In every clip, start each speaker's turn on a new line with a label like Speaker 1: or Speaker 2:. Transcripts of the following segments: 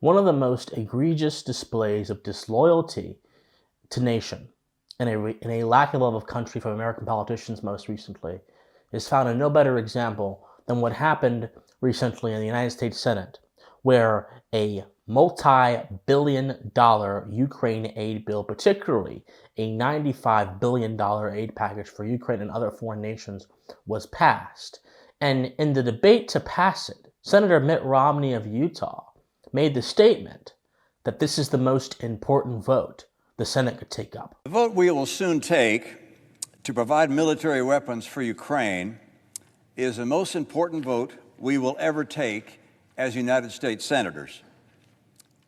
Speaker 1: One of the most egregious displays of disloyalty to nation and a lack of love of country from American politicians most recently is found in no better example than what happened recently in the United States Senate, where a multi-billion-dollar Ukraine aid bill, particularly a $95 billion aid package for Ukraine and other foreign nations, was passed. And in the debate to pass it, Senator Mitt Romney of Utah made the statement that this is the most important vote the Senate could take up.
Speaker 2: The vote we will soon take to provide military weapons for Ukraine is the most important vote we will ever take as United States senators.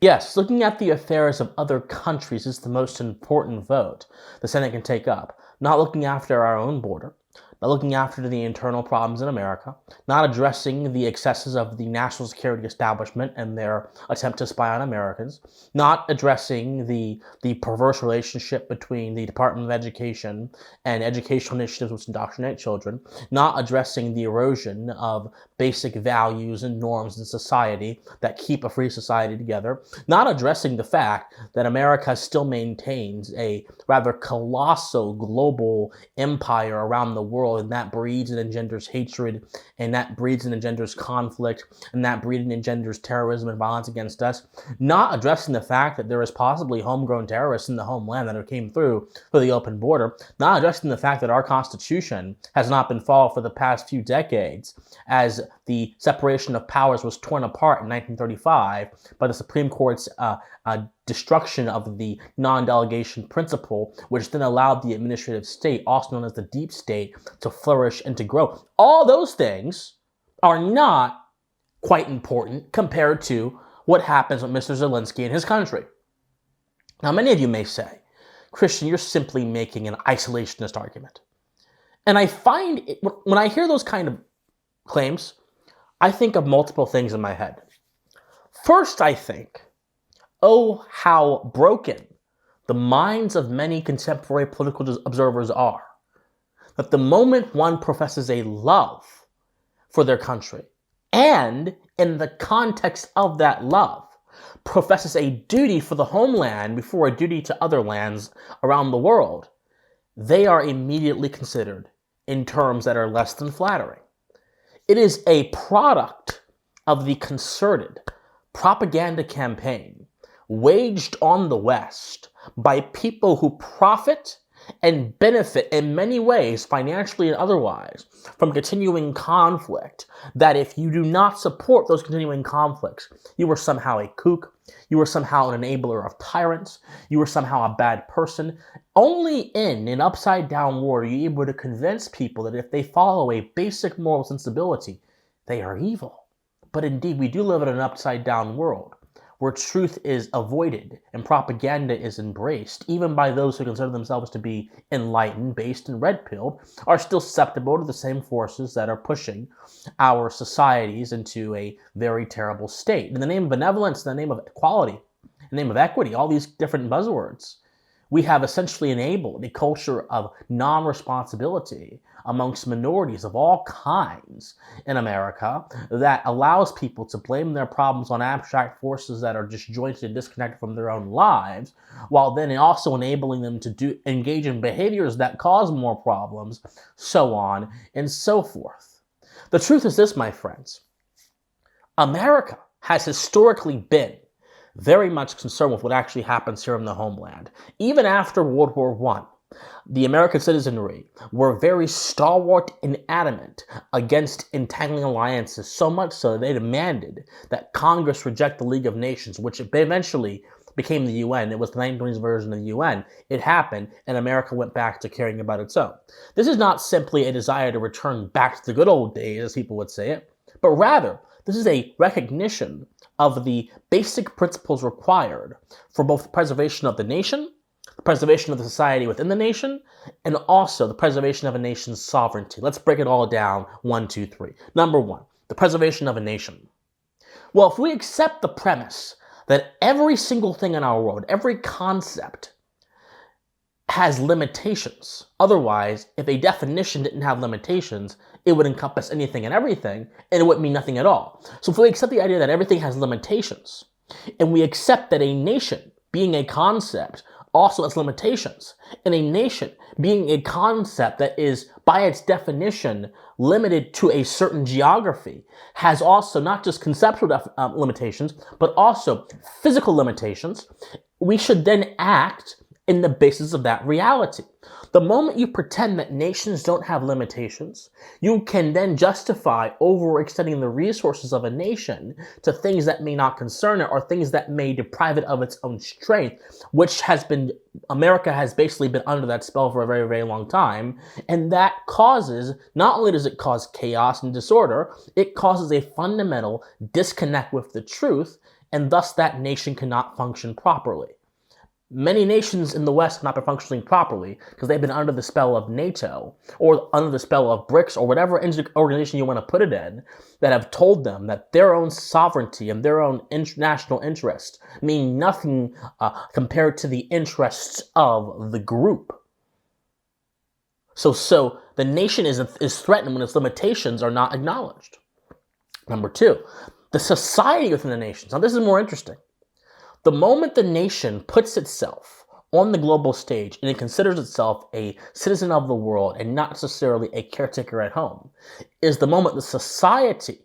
Speaker 1: Yes, looking at the affairs of other countries is the most important vote the Senate can take up, not looking after our own border, not looking after the internal problems in America, not addressing the excesses of the national security establishment and their attempt to spy on Americans, not addressing the perverse relationship between the Department of Education and educational initiatives which indoctrinate children, not addressing the erosion of basic values and norms in society that keep a free society together, not addressing the fact that America still maintains a rather colossal global empire around the world, and that breeds and engenders hatred, and that breeds and engenders conflict, and that breeds and engenders terrorism and violence against us, not addressing the fact that there is possibly homegrown terrorists in the homeland that came through the open border, not addressing the fact that our Constitution has not been followed for the past few decades, as the separation of powers was torn apart in 1935 by the Supreme Court's destruction of the non-delegation principle, which then allowed the administrative state, also known as the deep state, to flourish and to grow. All those things are not quite important compared to what happens with Mr. Zelensky and his country. Now, many of you may say, Christian, you're simply making an isolationist argument. And I find, when I hear those kind of claims, I think of multiple things in my head. First, I think, oh, how broken the minds of many contemporary political observers are. That the moment one professes a love for their country, and in the context of that love, professes a duty for the homeland before a duty to other lands around the world, they are immediately considered in terms that are less than flattering. It is a product of the concerted propaganda campaign waged on the West by people who profit and benefit in many ways, financially and otherwise, from continuing conflict, that if you do not support those continuing conflicts, you are somehow a kook, you are somehow an enabler of tyrants, you are somehow a bad person. Only in an upside-down world are you able to convince people that if they follow a basic moral sensibility, they are evil. But indeed, we do live in an upside-down world where truth is avoided and propaganda is embraced, even by those who consider themselves to be enlightened, based, and red-pilled, are still susceptible to the same forces that are pushing our societies into a very terrible state. In the name of benevolence, in the name of equality, in the name of equity, all these different buzzwords, we have essentially enabled a culture of non-responsibility amongst minorities of all kinds in America that allows people to blame their problems on abstract forces that are disjointed and disconnected from their own lives, while then also enabling them to engage in behaviors that cause more problems, so on and so forth. The truth is this, my friends. America has historically been very much concerned with what actually happens here in the homeland. Even after World War I, the American citizenry were very stalwart and adamant against entangling alliances, so much so that they demanded that Congress reject the League of Nations, which eventually became the UN. It was the 1920s version of the UN. It happened, and America went back to caring about its own. This is not simply a desire to return back to the good old days, as people would say it, but rather, this is a recognition of the basic principles required for both the preservation of the nation, the preservation of the society within the nation, and also the preservation of a nation's sovereignty. Let's break it all down. 1, 2, 3. Number one, the preservation of a nation. Well, if we accept the premise that every single thing in our world, every concept, has limitations. Otherwise, if a definition didn't have limitations, it would encompass anything and everything, and it would mean nothing at all. So if we accept the idea that everything has limitations, And we accept that a nation, being a concept, also has limitations. And a nation, being a concept that is, by its definition, limited to a certain geography, has also not just conceptual limitations, but also physical limitations. We should then act in the basis of that reality. The moment you pretend that nations don't have limitations, you can then justify overextending the resources of a nation to things that may not concern it or things that may deprive it of its own strength, which America has basically been under that spell for a very, very long time. And that causes, not only does it cause chaos and disorder, it causes a fundamental disconnect with the truth, and thus that nation cannot function properly. Many nations in the West have not been functioning properly because they've been under the spell of NATO or under the spell of BRICS or whatever organization you want to put it in that have told them that their own sovereignty and their own national interest mean nothing compared to the interests of the group. So the nation is threatened when its limitations are not acknowledged. Number two, the society within the nations. Now this is more interesting. The moment the nation puts itself on the global stage and it considers itself a citizen of the world and not necessarily a caretaker at home, is the moment the society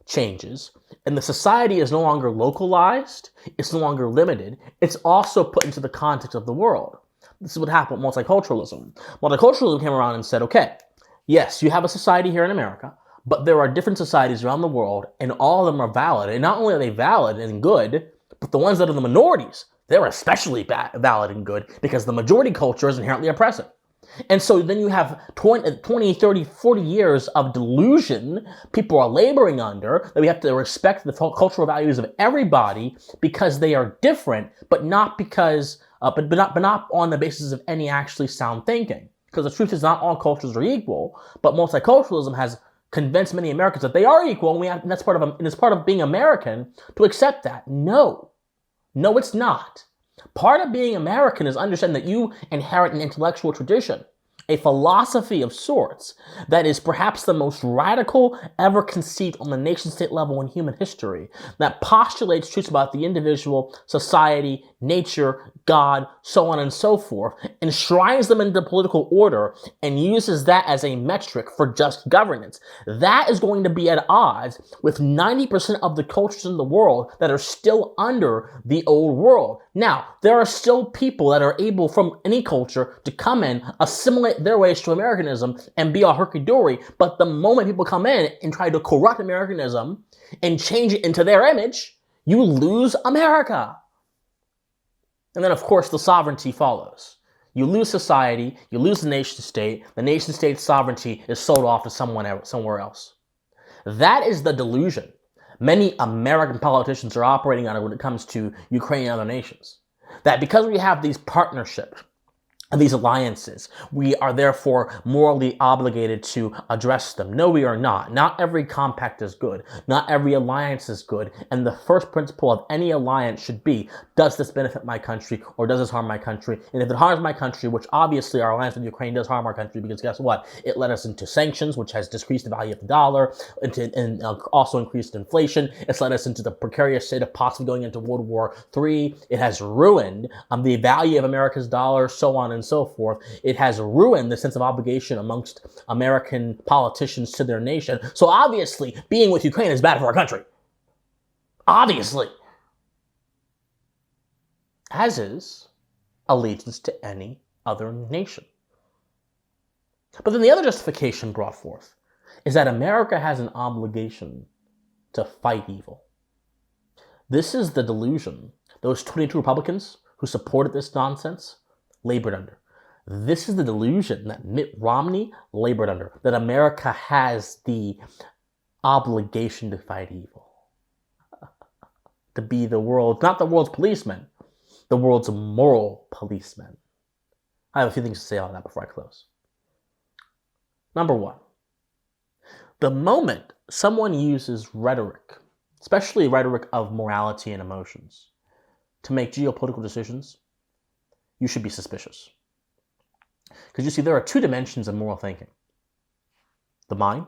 Speaker 1: changes, and the society is no longer localized, it's no longer limited, it's also put into the context of the world. This is what happened with multiculturalism. Multiculturalism came around and said, okay, yes, you have a society here in America, but there are different societies around the world, and all of them are valid. And not only are they valid and good, but the ones that are the minorities, they're especially valid and good because the majority culture is inherently oppressive. And so then you have 20, 30, 40 years of delusion people are laboring under, that we have to respect the cultural values of everybody because they are different, but not because, but not on the basis of any actually sound thinking. Because the truth is not all cultures are equal, but multiculturalism has convinced many Americans that they are equal, and that's part of being American to accept that. No, it's not. Part of being American is understanding that you inherit an intellectual tradition, a philosophy of sorts that is perhaps the most radical ever conceived on the nation-state level in human history, that postulates truths about the individual, society, nature, God, so on and so forth, enshrines them into political order, and uses that as a metric for just governance. That is going to be at odds with 90% of the cultures in the world that are still under the old world. Now, there are still people that are able from any culture to come in, assimilate their ways to Americanism, and be all herky-dory, but the moment people come in and try to corrupt Americanism and change it into their image, you lose America. And then, of course, the sovereignty follows. You lose society, you lose the nation-state's sovereignty is sold off to somewhere else. That is the delusion many American politicians are operating on when it comes to Ukraine and other nations. That because we have these partnerships, and these alliances, we are therefore morally obligated to address them. No, we are not. Not every compact is good. Not every alliance is good. And the first principle of any alliance should be, does this benefit my country or does this harm my country? And if it harms my country, which obviously our alliance with Ukraine does harm our country, because guess what? It led us into sanctions, which has decreased the value of the dollar, and also increased inflation. It's led us into the precarious state of possibly going into World War III. It has ruined the value of America's dollar, so on and so forth. It has ruined the sense of obligation amongst American politicians to their nation. So obviously, being with Ukraine is bad for our country. Obviously. As is allegiance to any other nation. But then the other justification brought forth is that America has an obligation to fight evil. This is the delusion those 22 Republicans who supported this nonsense labored under. This is the delusion that Mitt Romney labored under, that America has the obligation to fight evil. To be the world, not the world's policeman, the world's moral policeman. I have a few things to say on that before I close. Number one, the moment someone uses rhetoric, especially rhetoric of morality and emotions, to make geopolitical decisions, you should be suspicious. Because you see, there are two dimensions of moral thinking. The mind,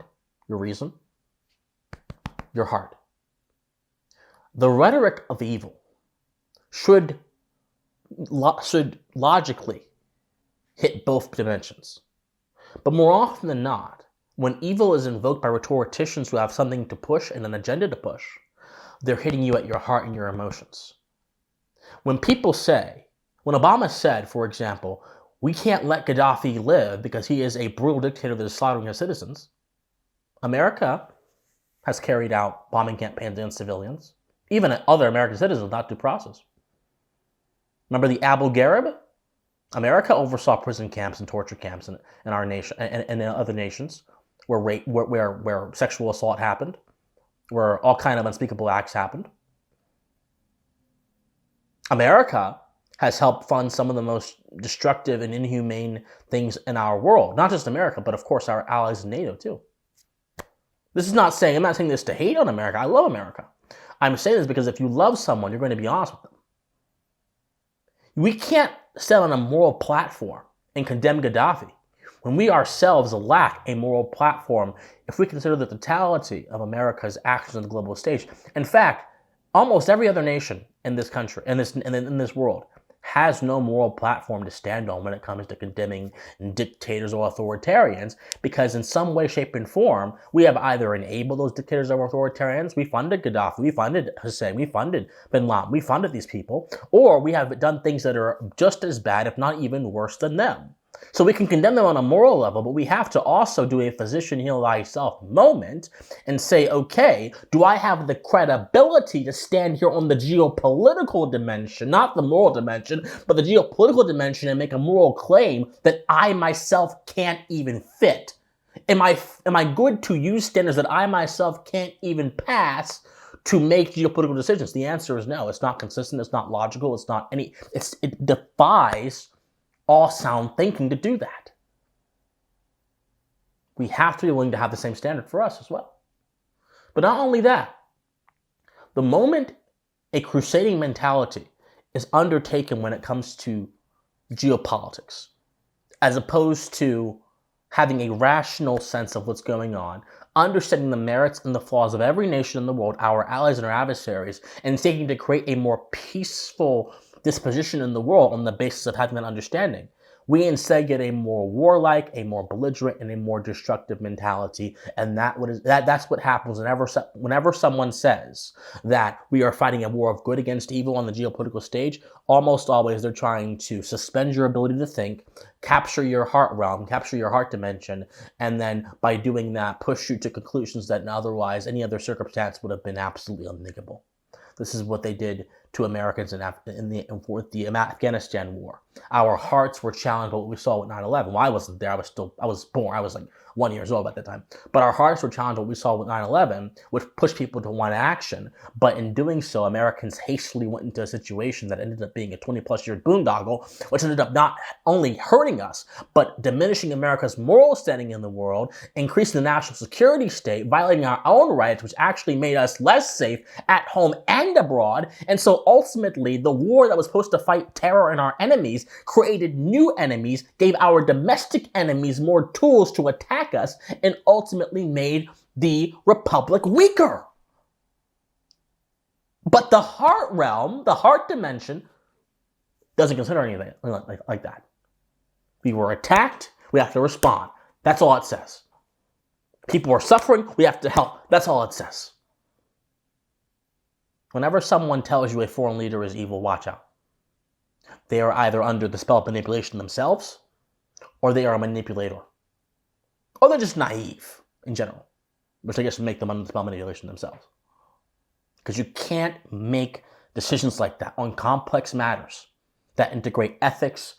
Speaker 1: your reason, your heart. The rhetoric of evil should logically hit both dimensions. But more often than not, when evil is invoked by rhetoricians who have something to push and an agenda to push, they're hitting you at your heart and your emotions. When Obama said, for example, we can't let Gaddafi live because he is a brutal dictator that is slaughtering his citizens, America has carried out bombing campaigns against civilians, even other American citizens without due process. Remember the Abu Ghraib? America oversaw prison camps and torture camps in our nation and in other nations where sexual assault happened, where all kind of unspeakable acts happened. America has helped fund some of the most destructive and inhumane things in our world. Not just America, but of course our allies in NATO too. I'm not saying this to hate on America. I love America. I'm saying this because if you love someone, you're going to be honest with them. We can't stand on a moral platform and condemn Gaddafi when we ourselves lack a moral platform if we consider the totality of America's actions on the global stage. In fact, almost every other nation in this country, in this world, has no moral platform to stand on when it comes to condemning dictators or authoritarians, because in some way, shape, and form, we have either enabled those dictators or authoritarians, we funded Gaddafi, we funded Hussein, we funded Bin Laden, we funded these people, or we have done things that are just as bad, if not even worse than them. So we can condemn them on a moral level, but we have to also do a physician heal thyself moment and say, okay, do I have the credibility to stand here on the geopolitical dimension, not the moral dimension, but the geopolitical dimension, and make a moral claim that I myself can't even fit? Am I good to use standards that I myself can't even pass to make geopolitical decisions? The answer is no. It's not consistent. It's not logical. It defies all sound thinking to do that. We have to be willing to have the same standard for us as well. But not only that, the moment a crusading mentality is undertaken when it comes to geopolitics, as opposed to having a rational sense of what's going on, understanding the merits and the flaws of every nation in the world, our allies and our adversaries, and seeking to create a more peaceful disposition in the world on the basis of having that understanding, we instead get a more warlike, a more belligerent, and a more destructive mentality. And that's what happens whenever someone says that we are fighting a war of good against evil on the geopolitical stage. Almost always they're trying to suspend your ability to think, capture your heart realm, capture your heart dimension, and then by doing that, push you to conclusions that otherwise any other circumstance would have been absolutely unthinkable. This is what they did to Americans in the Afghanistan war. Our hearts were challenged by what we saw with 9/11. Well, I wasn't there. I was born. I was like 1 year old at that time. But our hearts were challenged by what we saw with 9/11, which pushed people to want action. But in doing so, Americans hastily went into a situation that ended up being a 20-plus year boondoggle, which ended up not only hurting us, but diminishing America's moral standing in the world, increasing the national security state, violating our own rights, which actually made us less safe at home and abroad. And so ultimately, the war that was supposed to fight terror and our enemies created new enemies, gave our domestic enemies more tools to attack us, and ultimately made the republic weaker. But the heart realm, the heart dimension, doesn't consider anything like that. We were attacked, we have to respond. That's all it says. People are suffering, we have to help. That's all it says. Whenever someone tells you a foreign leader is evil, watch out. They are either under the spell of manipulation themselves, or they are a manipulator. Or they're just naive in general, which I guess would make them under the spell of manipulation themselves. Because you can't make decisions like that on complex matters that integrate ethics,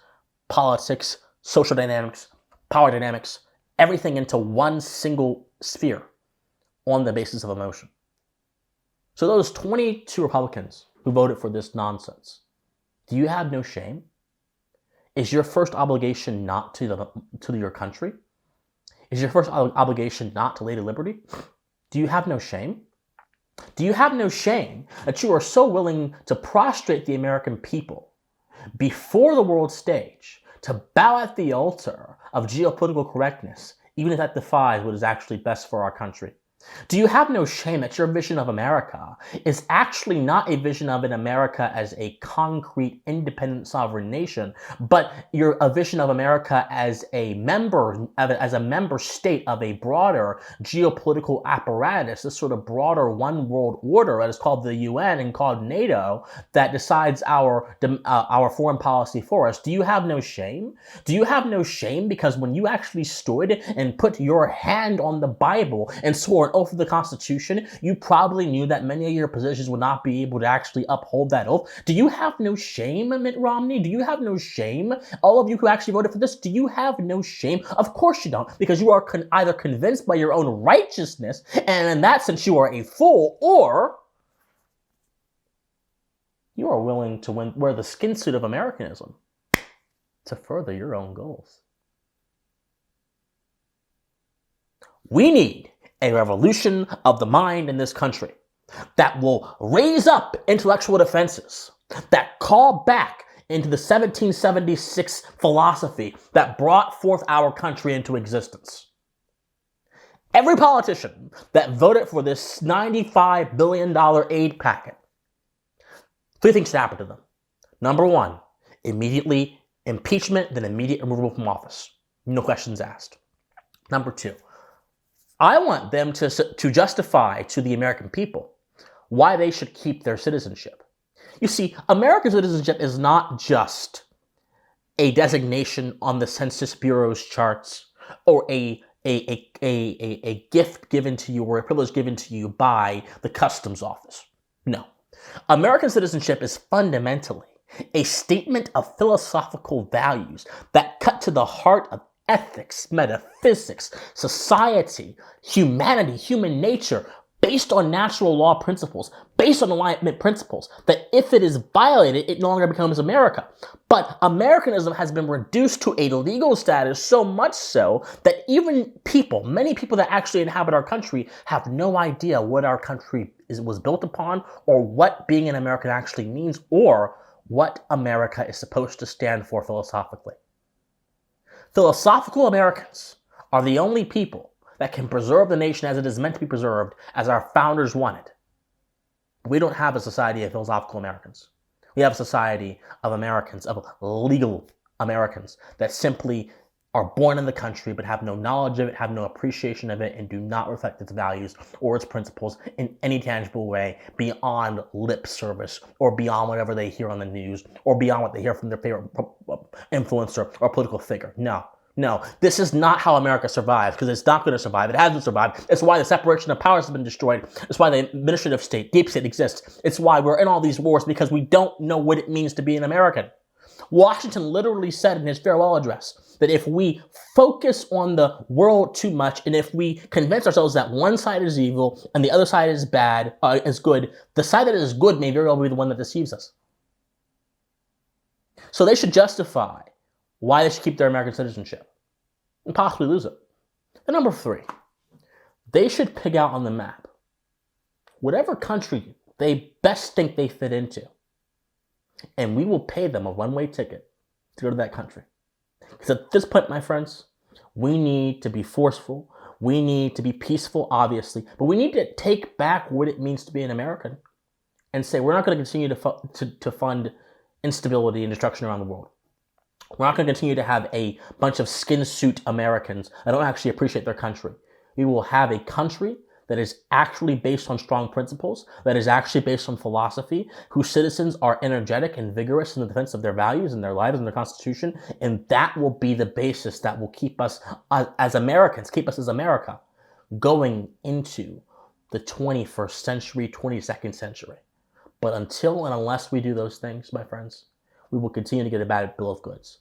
Speaker 1: politics, social dynamics, power dynamics, everything into one single sphere on the basis of emotion. So those 22 Republicans who voted for this nonsense, do you have no shame? Is your first obligation not to your country? Is your first obligation not to Lady Liberty? Do you have no shame? Do you have no shame that you are so willing to prostrate the American people before the world stage, to bow at the altar of geopolitical correctness, even if that defies what is actually best for our country? Do you have no shame that your vision of America is actually not a vision of an America as a concrete, independent, sovereign nation, but you're a vision of America as a member state of a broader geopolitical apparatus, this sort of broader one world order that is called the UN and called NATO that decides our foreign policy for us? Do you have no shame? Do you have no shame because when you actually stood and put your hand on the Bible and swore an oath of the Constitution, you probably knew that many of your positions would not be able to actually uphold that oath? Do you have no shame, Mitt Romney? Do you have no shame? All of you who actually voted for this, do you have no shame? Of course you don't, because you are either convinced by your own righteousness, and in that sense you are a fool, or you are willing to wear the skin suit of Americanism to further your own goals. We need a revolution of the mind in this country that will raise up intellectual defenses, that call back into the 1776 philosophy that brought forth our country into existence. Every politician that voted for this $95 billion aid packet, 3 things should happen to them. Number 1, immediately impeachment, then immediate removal from office. No questions asked. Number 2, I want them to justify to the American people why they should keep their citizenship. You see, American citizenship is not just a designation on the Census Bureau's charts or a gift given to you or a privilege given to you by the customs office. No. American citizenship is fundamentally a statement of philosophical values that cut to the heart of ethics, metaphysics, society, humanity, human nature, based on natural law principles, based on alignment principles, that if it is violated, it no longer becomes America. But Americanism has been reduced to a legal status, so much so that even many people that actually inhabit our country have no idea what our country was built upon, or what being an American actually means, or what America is supposed to stand for philosophically. Philosophical Americans are the only people that can preserve the nation as it is meant to be preserved, as our founders wanted. We don't have a society of philosophical Americans. We have a society of Americans, of legal Americans, that simply are born in the country but have no knowledge of it, have no appreciation of it, and do not reflect its values or its principles in any tangible way beyond lip service or beyond whatever they hear on the news or beyond what they hear from their favorite influencer or political figure. No, this is not how America survives, because it's not going to survive. It hasn't survived. It's why the separation of powers has been destroyed. It's why the administrative state, deep state exists. It's why we're in all these wars, because we don't know what it means to be an American. Washington literally said in his farewell address that if we focus on the world too much, and if we convince ourselves that one side is evil and the other side is bad, is good, the side that is good may very well be the one that deceives us. So they should justify why they should keep their American citizenship and possibly lose it. And number 3, they should pick out on the map whatever country they best think they fit into, and we will pay them a one-way ticket to go to that country. Because at this point, my friends, we need to be forceful. We need to be peaceful, obviously, but we need to take back what it means to be an American and say we're not going to continue to fund instability and destruction around the world. We're not going to continue to have a bunch of skin suit Americans that don't actually appreciate their country. We will have a country that is actually based on strong principles, that is actually based on philosophy, whose citizens are energetic and vigorous in the defense of their values and their lives and their Constitution, and that will be the basis that will keep us as Americans, keep us as America, going into the 21st century, 22nd century. But until and unless we do those things, my friends, we will continue to get a bad bill of goods.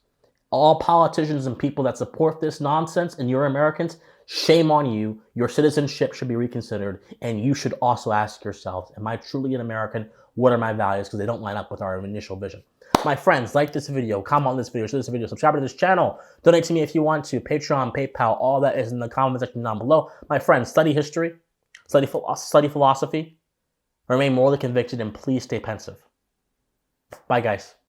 Speaker 1: All politicians and people that support this nonsense, and you're Americans, shame on you. Your citizenship should be reconsidered, and you should also ask yourselves, am I truly an American? What are my values? Because they don't line up with our initial vision. My friends, like this video, comment on this video, share this video, subscribe to this channel, donate to me if you want to, Patreon, PayPal, all that is in the comment section down below. My friends, study history, study philosophy, remain morally convicted, and please stay pensive. Bye, guys.